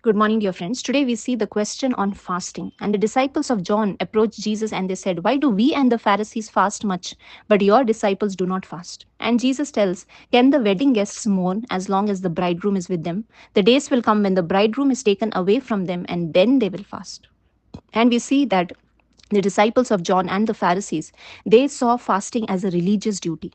Good morning, dear friends. Today we see the question on fasting. And the disciples of John approached Jesus and they said, "Why do we and the Pharisees fast much, but your disciples do not fast?" And Jesus tells, "Can the wedding guests mourn as long as the bridegroom is with them? The days will come when the bridegroom is taken away from them, and then they will fast." And we see that the disciples of John and the Pharisees, they saw fasting as a religious duty.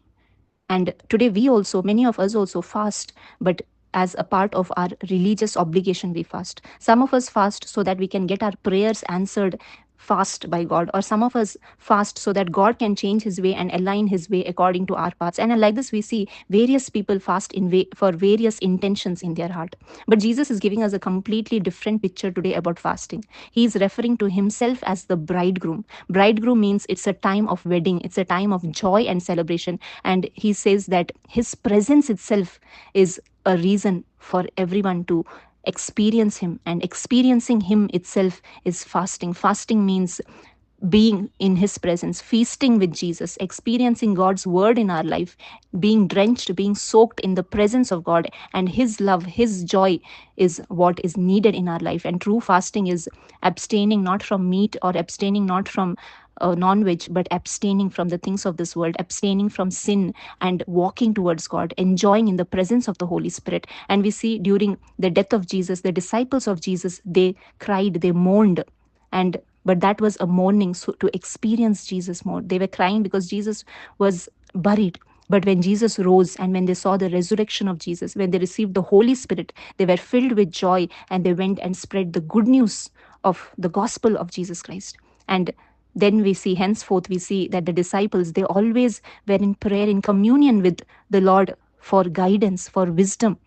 And today, many of us also fast, but as a part of our religious obligation, we fast. Some of us fast so that we can get our prayers answered fast by God, or some of us fast so that God can change his way and align his way according to our paths. And like this, we see various people fast for various intentions in their heart. But Jesus is giving us a completely different picture today about fasting. He is referring to himself as the bridegroom. Bridegroom means it's a time of wedding, it's a time of joy and celebration. And he says that his presence itself is a reason for everyone to experience him, and experiencing him itself is fasting. Fasting means being in his presence, feasting with Jesus, experiencing God's word in our life, being drenched, being soaked in the presence of God, and his love, his joy is what is needed in our life. And true fasting is abstaining not from meat, or abstaining not from non-veg, but abstaining from the things of this world, abstaining from sin, and walking towards God, enjoying in the presence of the Holy Spirit. And we see during the death of Jesus, the disciples of Jesus, they cried, they mourned, and but that was a mourning to experience Jesus more. They were crying because Jesus was buried. But when Jesus rose, and when they saw the resurrection of Jesus, when they received the Holy Spirit, they were filled with joy, and they went and spread the good news of the gospel of Jesus Christ. And then we see, henceforth, we see that the disciples, they always were in prayer, in communion with the Lord for guidance, for wisdom.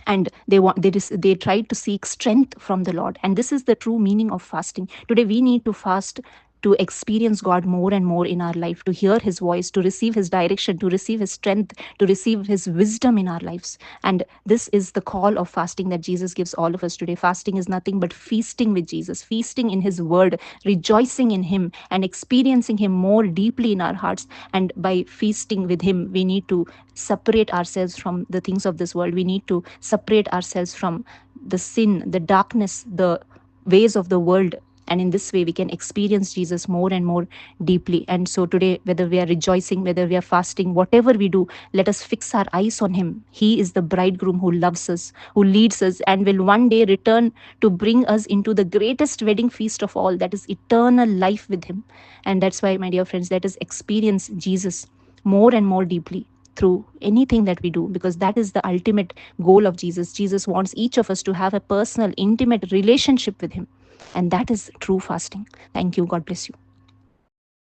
And they tried to seek strength from the Lord. And this is the true meaning of fasting. Today we need to fast to experience God more and more in our life, to hear his voice, to receive his direction, to receive his strength, to receive his wisdom in our lives. And this is the call of fasting that Jesus gives all of us today. Fasting is nothing but feasting with Jesus, feasting in his word, rejoicing in him, and experiencing him more deeply in our hearts. And by feasting with him, we need to separate ourselves from the things of this world. We need to separate ourselves from the sin, the darkness, the ways of the world. And in this way, we can experience Jesus more and more deeply. And so today, whether we are rejoicing, whether we are fasting, whatever we do, let us fix our eyes on him. He is the bridegroom who loves us, who leads us, and will one day return to bring us into the greatest wedding feast of all, that is eternal life with him. And that's why, my dear friends, let us experience Jesus more and more deeply through anything that we do, because that is the ultimate goal of Jesus. Jesus wants each of us to have a personal, intimate relationship with him. And that is true fasting. Thank you. God bless you.